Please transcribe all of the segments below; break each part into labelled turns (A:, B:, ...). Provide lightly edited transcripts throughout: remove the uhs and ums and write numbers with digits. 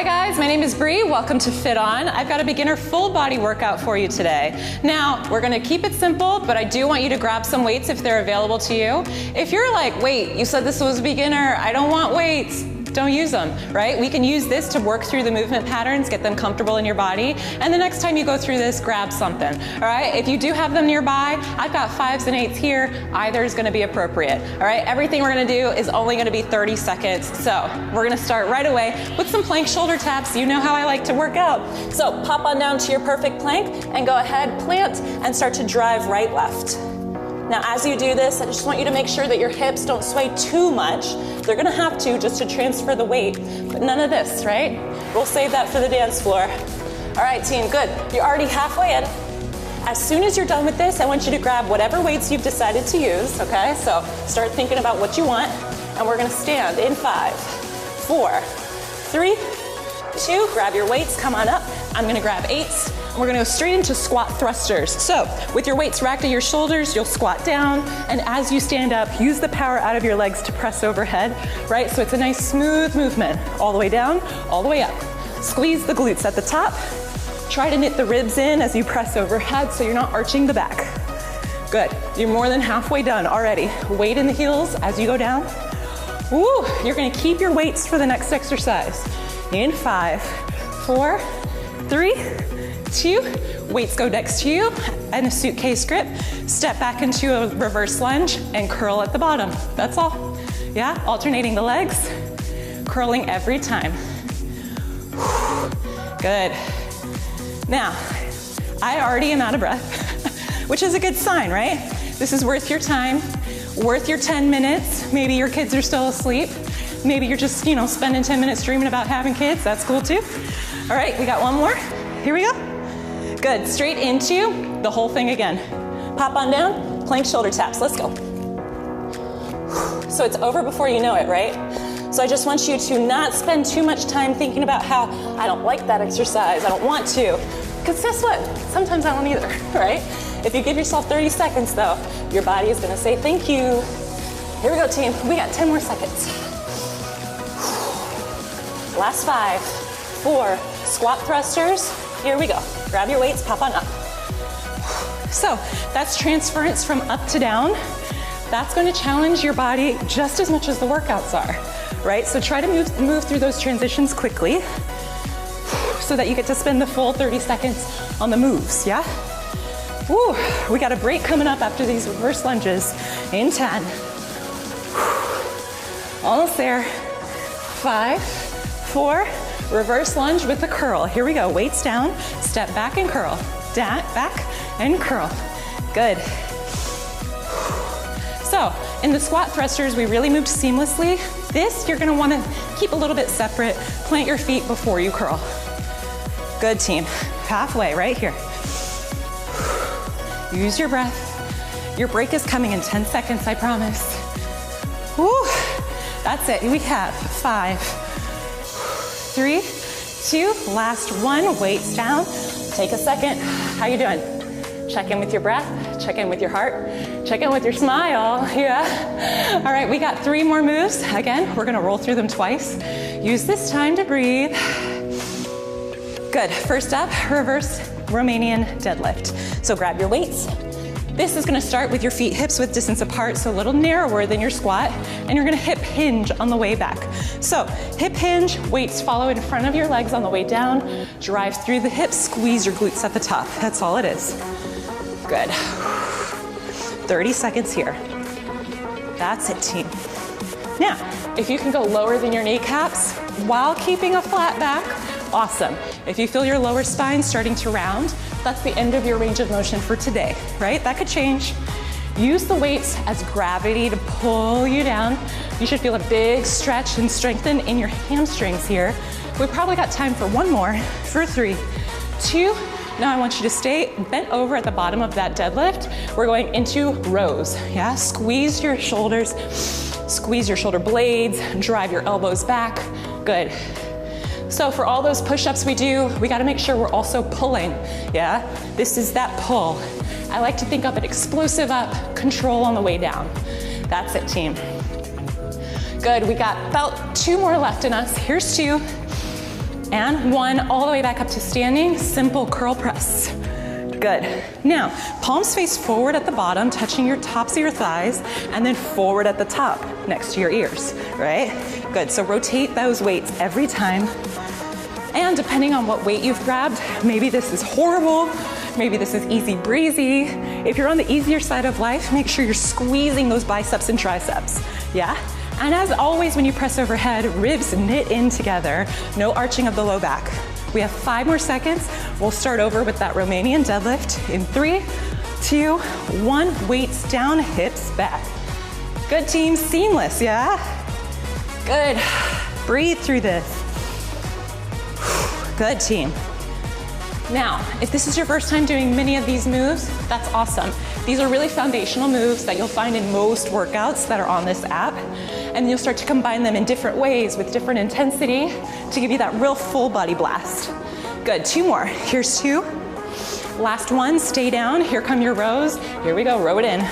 A: Hi guys, my name is Bree. Welcome to Fit On. I've got a beginner full body workout for you today. Now, we're gonna keep it simple, but I do want you to grab some weights if they're available to you. If you're like, wait, you said this was a beginner, I don't want weights, don't use them, right? We can use this to work through the movement patterns, get them comfortable in your body, and the next time you go through this, grab something, all right? If you do have them nearby, I've got 5s and 8s here, either is gonna be appropriate, all right? Everything we're gonna do is only gonna be 30 seconds, so we're gonna start right away with some plank shoulder taps. You know how I like to work out. So pop on down to your perfect plank and go ahead, plant, and start to drive right, left. Now, as you do this, I just want you to make sure that your hips don't sway too much. They're gonna have to just to transfer the weight, but none of this, right? We'll save that for the dance floor. All right, team, good. You're already halfway in. As soon as you're done with this, I want you to grab whatever weights you've decided to use, okay? So start thinking about what you want, and we're gonna stand in 5, 4, 3, 2, grab your weights, come on up. I'm gonna grab 8s. We're gonna go straight into squat thrusters. So with your weights racked at your shoulders, you'll squat down, and as you stand up, use the power out of your legs to press overhead, right? So it's a nice smooth movement, all the way down, all the way up. Squeeze the glutes at the top. Try to knit the ribs in as you press overhead so you're not arching the back. Good, you're more than halfway done already. Weight in the heels as you go down. Woo, you're gonna keep your weights for the next exercise. In 5, 4, 3, 2, weights go next to you and a suitcase grip. Step back into a reverse lunge and curl at the bottom. That's all. Yeah, alternating the legs, curling every time. Good. Now, I already am out of breath, which is a good sign, right? This is worth your time, worth your 10 minutes. Maybe your kids are still asleep. Maybe you're just, spending 10 minutes dreaming about having kids. That's cool too. All right, we got one more. Here we go. Good, straight into the whole thing again. Pop on down, plank shoulder taps, let's go. So it's over before you know it, right? So I just want you to not spend too much time thinking about how I don't like that exercise, I don't want to. Because guess what? Sometimes I don't either, right? If you give yourself 30 seconds though, your body is gonna say thank you. Here we go, team, we got 10 more seconds. Last 5, 4, squat thrusters, here we go. Grab your weights, pop on up. So that's transference from up to down. That's going to challenge your body just as much as the workouts are, right? So try to move through those transitions quickly so that you get to spend the full 30 seconds on the moves, yeah? Woo, we got a break coming up after these reverse lunges in 10. Almost there. 5, 4, reverse lunge with a curl. Here we go, weights down, step back and curl. Back and curl. Good. So, in the squat thrusters, we really moved seamlessly. This, you're gonna wanna keep a little bit separate. Plant your feet before you curl. Good, team. Halfway, right here. Use your breath. Your break is coming in 10 seconds, I promise. Woo, that's it. We have 5, 3, 2, last one, weights down. Take a second. How you doing? Check in with your breath, check in with your heart, check in with your smile, yeah. All right, we got 3 more moves. Again, we're gonna roll through them twice. Use this time to breathe. Good, first up, reverse Romanian deadlift. So grab your weights. This is gonna start with your feet hips width distance apart, so a little narrower than your squat, and you're gonna hip hinge on the way back. So hip hinge, weights follow in front of your legs on the way down, drive through the hips, squeeze your glutes at the top. That's all it is. Good. 30 seconds here. That's it, team. Now, if you can go lower than your kneecaps while keeping a flat back, awesome. If you feel your lower spine starting to round, that's the end of your range of motion for today, right? That could change. Use the weights as gravity to pull you down. You should feel a big stretch and strengthen in your hamstrings here. We probably got time for one more, for 3, 2, now I want you to stay bent over at the bottom of that deadlift. We're going into rows, yeah? Squeeze your shoulders, squeeze your shoulder blades, drive your elbows back, good. So for all those push-ups we do, we gotta make sure we're also pulling, yeah? This is that pull. I like to think of it explosive up, control on the way down. That's it, team. Good, we got about 2 more left in us. Here's 2. And 1, all the way back up to standing, simple curl press. Good. Now, palms face forward at the bottom, touching your tops of your thighs, and then forward at the top, next to your ears, right? Good, so rotate those weights every time. And depending on what weight you've grabbed, maybe this is horrible, maybe this is easy breezy. If you're on the easier side of life, make sure you're squeezing those biceps and triceps, yeah? And as always, when you press overhead, ribs knit in together, no arching of the low back. We have 5 more seconds. We'll start over with that Romanian deadlift in 3, 2, 1. Weights down, hips back. Good team, seamless, yeah? Good. Breathe through this. Good team. Now, if this is your first time doing many of these moves, that's awesome. These are really foundational moves that you'll find in most workouts that are on this app. And you'll start to combine them in different ways with different intensity to give you that real full body blast. Good, 2 more. Here's 2. Last one, stay down. Here come your rows. Here we go, row it in.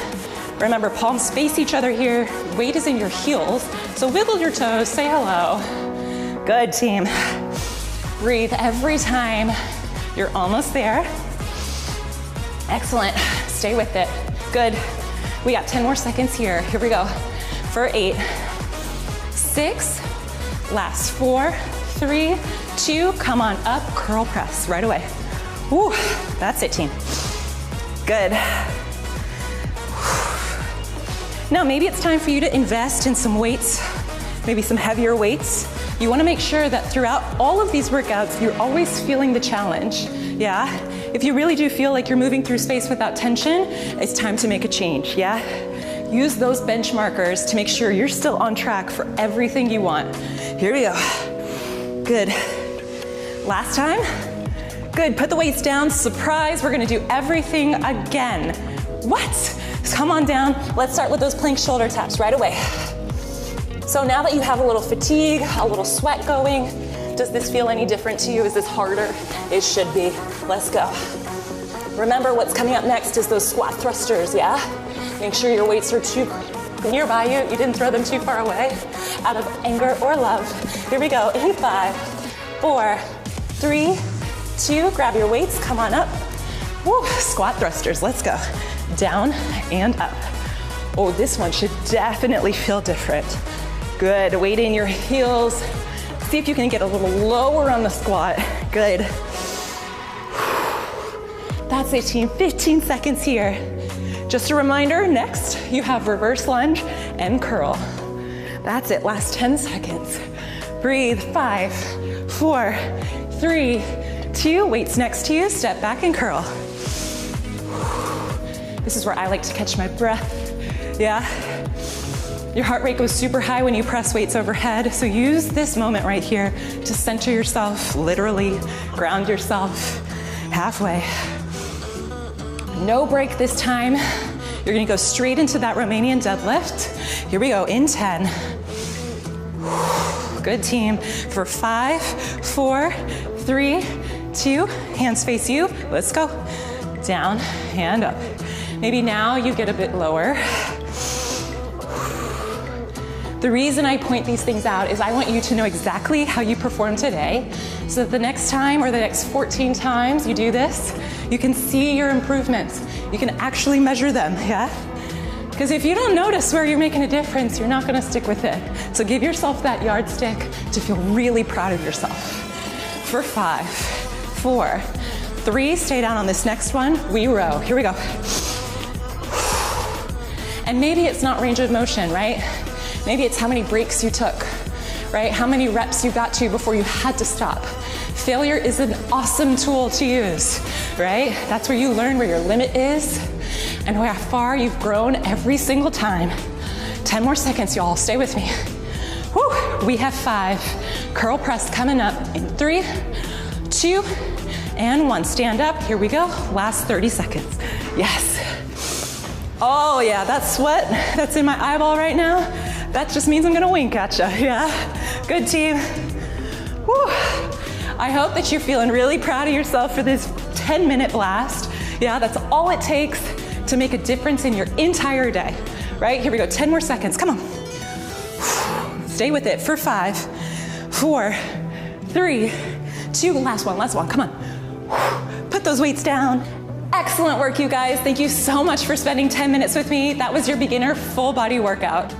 A: Remember, palms face each other here. Weight is in your heels. So wiggle your toes, say hello. Good team. Breathe every time. You're almost there. Excellent, stay with it. Good, we got 10 more seconds here. Here we go, for 8, 6, last 4, 3, 2, come on up, curl press right away. Woo, that's it, team. Good. Now maybe it's time for you to invest in some weights, maybe some heavier weights. You wanna make sure that throughout all of these workouts, you're always feeling the challenge, yeah? If you really do feel like you're moving through space without tension, it's time to make a change, yeah? Use those bench markers to make sure you're still on track for everything you want. Here we go. Good. Last time. Good, put the weights down. Surprise, we're gonna do everything again. What? Come on down. Let's start with those plank shoulder taps right away. So now that you have a little fatigue, a little sweat going, does this feel any different to you? Is this harder? It should be. Let's go. Remember, what's coming up next is those squat thrusters, yeah? Make sure your weights are too nearby you. You didn't throw them too far away out of anger or love. Here we go, in 5, 4, 3, 2, grab your weights, come on up. Woo, squat thrusters, let's go. Down and up. Oh, this one should definitely feel different. Good, weight in your heels. See if you can get a little lower on the squat. Good. That's it, team, 15 seconds here. Just a reminder, next you have reverse lunge and curl. That's it, last 10 seconds. Breathe, 5, 4, 3, 2, weights next to you, step back and curl. This is where I like to catch my breath, yeah? Your heart rate goes super high when you press weights overhead, so use this moment right here to center yourself, literally ground yourself halfway. No break this time. You're gonna go straight into that Romanian deadlift. Here we go, in 10. Good team. For 5, 4, 3, 2, hands face you. Let's go. Down and up. Maybe now you get a bit lower. The reason I point these things out is I want you to know exactly how you perform today, so that the next time or the next 14 times you do this, you can see your improvements. You can actually measure them, yeah? Because if you don't notice where you're making a difference, you're not gonna stick with it. So give yourself that yardstick to feel really proud of yourself. For 5, 4, 3, stay down on this next one, we row. Here we go. And maybe it's not range of motion, right? Maybe it's how many breaks you took, right? How many reps you got to before you had to stop. Failure is an awesome tool to use, right? That's where you learn where your limit is and how far you've grown every single time. 10 more seconds, y'all, stay with me. Woo, we have 5. Curl press coming up in 3, 2, and 1. Stand up, here we go. Last 30 seconds, yes. Oh yeah, that sweat that's in my eyeball right now, that just means I'm gonna wink at you, yeah? Good team. Woo. I hope that you're feeling really proud of yourself for this 10-minute blast. Yeah, that's all it takes to make a difference in your entire day, right? Here we go, 10 more seconds, come on. Stay with it for 5, 4, 3, 2, last one, come on. Put those weights down. Excellent work, you guys. Thank you so much for spending 10 minutes with me. That was your beginner full body workout.